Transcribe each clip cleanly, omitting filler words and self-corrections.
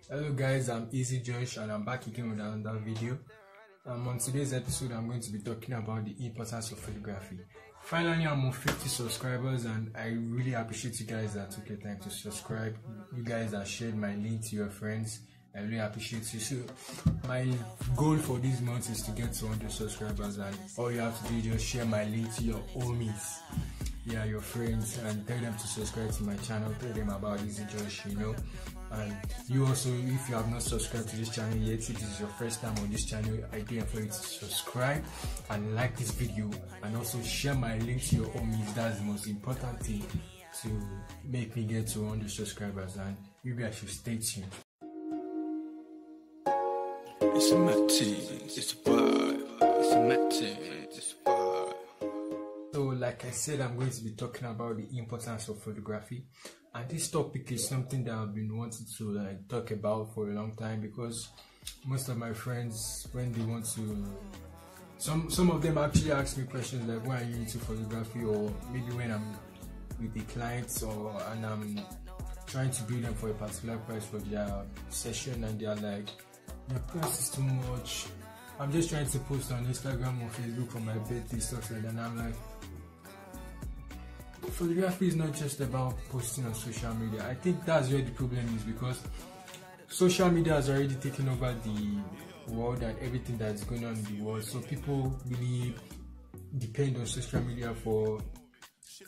Hello guys, I'm Easy Josh and I'm back again with another video. On today's episode, I'm going to be talking about the importance of photography. Finally, I'm on 50 subscribers and I really appreciate you guys that took your time to subscribe. You guys that shared my link to your friends. I really appreciate you. So my goal for this month is to get to 100 subscribers, and all you have to do is just share my link to your homies, your friends, and tell them to subscribe to my channel. Tell them about Easy Josh, And you also, if you have not subscribed to this channel yet, if this is your first time on this channel, I do implore you to subscribe and like this video, and also share my link to your homies. That's the most important thing to make me get to 100 subscribers, and you guys should stay tuned. It's a matty, it's a vibe. It's a matty, it's a vibe. So, like I said, I'm going to be talking about the importance of photography, and this topic is something that I've been wanting to talk about for a long time, because most of my friends, when they want to, some of them actually ask me questions like, why are you into photography, or maybe when I'm with the clients and I'm trying to bill them for a particular price for their session, and they're like, your price is too much. I'm just trying to post on Instagram or Facebook for my birthday, stuff like that. And I'm like, photography is not just about posting on social media. I think that's where the problem is, because social media has already taken over the world and everything that's going on in the world. So people really depend on social media for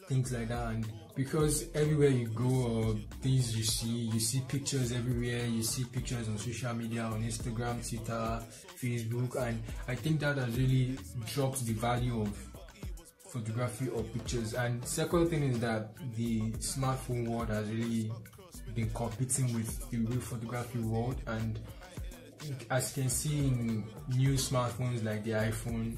things like that, and because everywhere you go or things you see pictures everywhere. You see pictures on social media, on Instagram, Twitter, Facebook, and I think that has really dropped the value of photography or pictures. And second thing is that the smartphone world has really been competing with the real photography world, and as you can see in new smartphones like the iPhone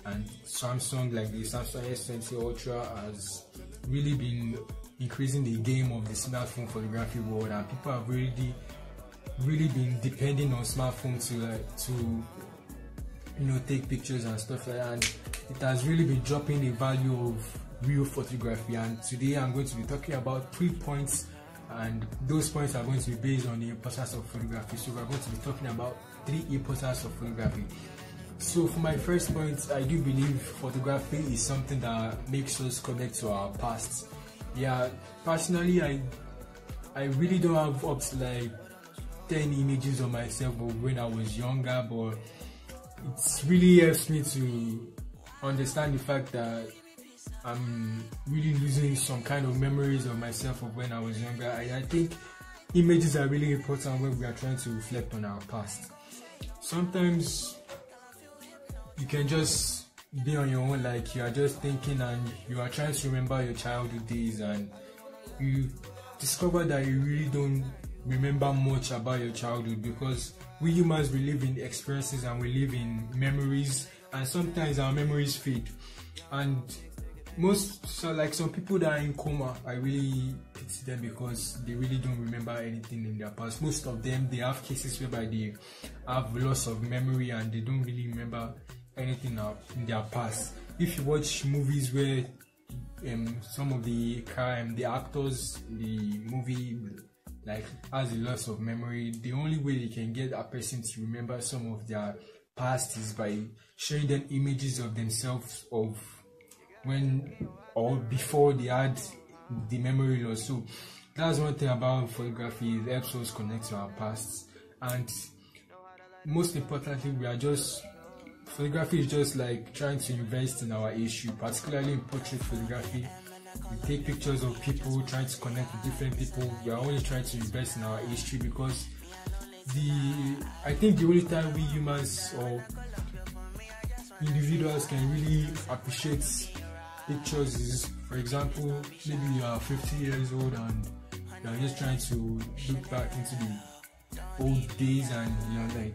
and Samsung, like the Samsung S20 Ultra, has really been increasing the game of the smartphone photography world, and people have really been depending on smartphones to take pictures and stuff like that, and it has really been dropping the value of real photography. And today I'm going to be talking about 3 points, and those points are going to be based on the importance of photography. So we're going to be talking about 3 importance of photography. So for my first point, I do believe photography is something that makes us connect to our past. Personally, I really don't have up to 10 images of myself of when I was younger, but it really helps me to understand the fact that I'm really losing some kind of memories of myself of when I was younger. I think images are really important when we are trying to reflect on our past. Sometimes you can just be on your own, like you are just thinking and you are trying to remember your childhood days, and you discover that you really don't remember much about your childhood, because we humans, we live in experiences and we live in memories, and sometimes our memories fade. And some people that are in coma, I really pity them, because they really don't remember anything in their past. Most of them, they have cases whereby they have loss of memory and they don't really remember anything in their past. If you watch movies where some of the actors in the movie has a loss of memory, the only way they can get a person to remember some of their past is by showing them images of themselves of when or before they had the memory loss. So that's one thing about photography. It helps us connect to our past, and most importantly, photography is just like trying to invest in our issue, particularly in portrait photography. We take pictures of people, trying to connect with different people. We are only trying to invest in our history, because I think the only time we humans or individuals can really appreciate pictures is, for example, maybe you are 50 years old and you are just trying to look back into the old days, and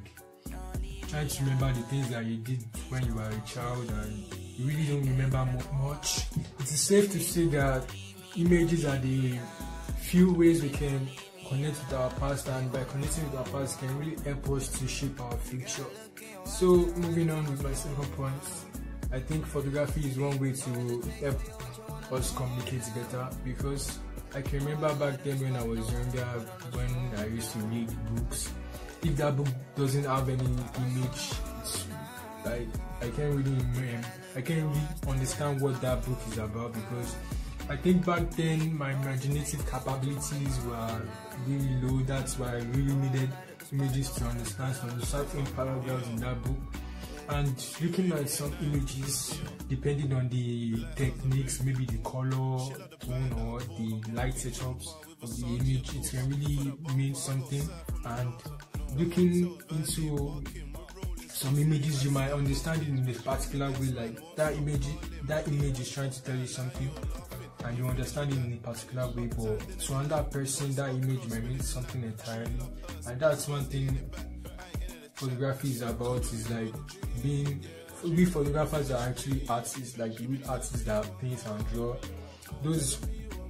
trying to remember the things that you did when you were a child, and you really don't remember much. It is safe to say that images are the few ways we can connect with our past, and by connecting with our past can really help us to shape our future. So moving on with my second point, I think photography is one way to help us communicate better, because I can remember back then when I was younger, when I used used to read books. If that book doesn't have any image, like I can't really understand what that book is about, because I think back then my imaginative capabilities were really low. That's why I really needed images to understand some certain paragraphs in that book. And looking at some images, depending on the techniques, maybe the color tone or the light setups of the image, it can really mean something. And looking into some images, you might understand it in a particular way, like that image is trying to tell you something, and you understand it in a particular way, but to another person that image might mean something entirely. And that's one thing photography is about, is like we photographers are actually artists, like the real artists that paint and draw. Those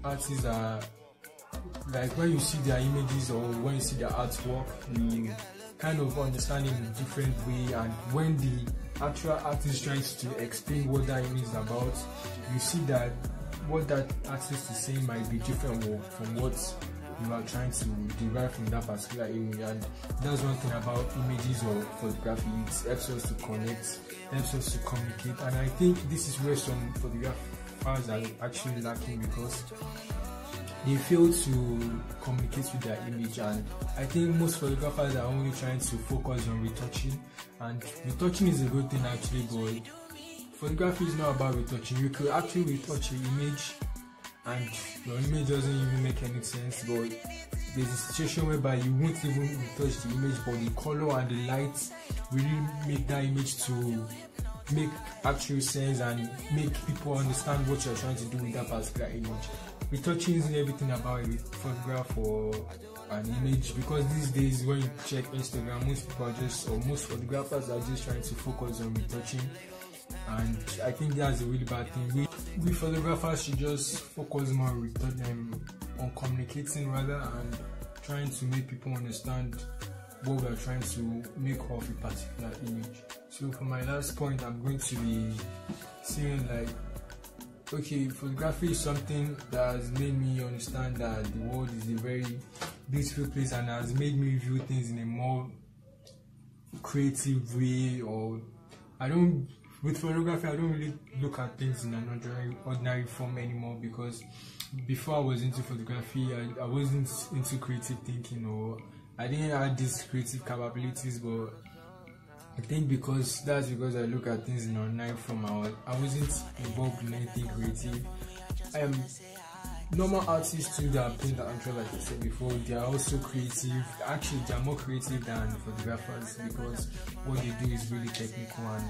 artists are like, when you see their images or when you see their artwork, you kind of understand it in a different way. And when the actual artist tries to explain what that image is about, you see that what that artist is saying might be different from what you are trying to derive from that particular image. And that's one thing about images or photography, it helps us to connect, helps us to communicate. And I think this is where some photographers are actually lacking, because they fail to communicate with their image. And I think most photographers are only trying to focus on retouching, and retouching is a good thing actually, but photography is not about retouching. You could actually retouch an image and your image doesn't even make any sense, but there's a situation whereby you won't even retouch the image, but the color and the light really make that image to make actual sense and make people understand what you're trying to do with that particular image. Retouching isn't everything about a photograph or an image, because these days when you check Instagram, most people are just, or most photographers are just trying to focus on retouching, and I think that's a really bad thing. We photographers should just focus more on communicating rather, and trying to make people understand what we're trying to make of a particular image. So for my last point, I'm going to be saying like, okay, photography is something that has made me understand that the world is a very beautiful place, and has made me view things in a more creative way. Or with photography, I don't really look at things in an ordinary form anymore, because before I was into photography, I wasn't into creative thinking, or I didn't have these creative capabilities. But I think because I look at things in an ordinary form, I wasn't involved in anything creative. Normal artists too that paint and draw, like I said before, they are also creative. Actually, they are more creative than photographers, because what they do is really technical and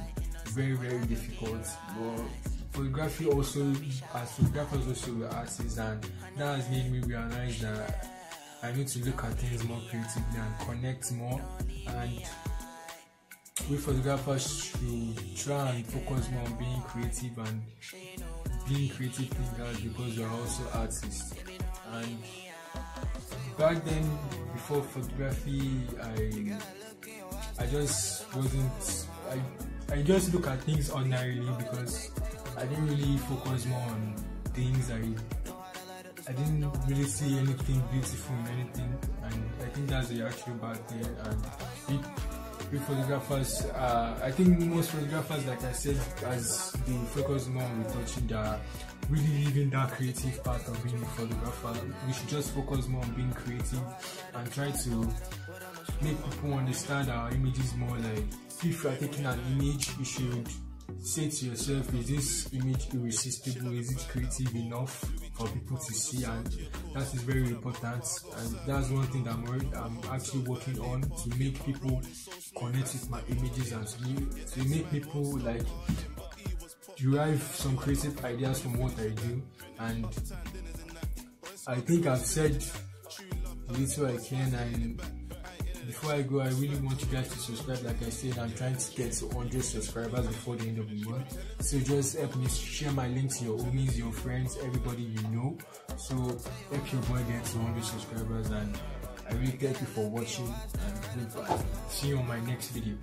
very, very difficult. But photography also, as photographers also, we're artists, and that has made me realize that I need to look at things more creatively and connect more. And we photographers should try and focus more on being creative and being creative thinkers, because we are also artists. And back then, before photography, I just wasn't. I just look at things ordinarily, because I didn't really focus more on things. I didn't really see anything beautiful in anything, and I think that's the actual bad thing. And we photographers, I think most photographers, like I said, as they focus more on retouching, they are really leaving that creative part of being a photographer. We should just focus more on being creative and try to make people understand our images more. Like, if you are taking an image, you should say to yourself, is this image irresistible? Is it creative enough for people to see? And that is very important, and that's one thing that I'm actually working on, to make people connect with my images and to make people like derive some creative ideas from what I do. And I think I've said the little I can, and before I go, I really want you guys to subscribe. Like I said, I'm trying to get to 100 subscribers before the end of the month. So just help me share my link to your homies, your friends, everybody you know. So help your boy get to 100 subscribers. And I really thank you for watching, and goodbye. See you on my next video.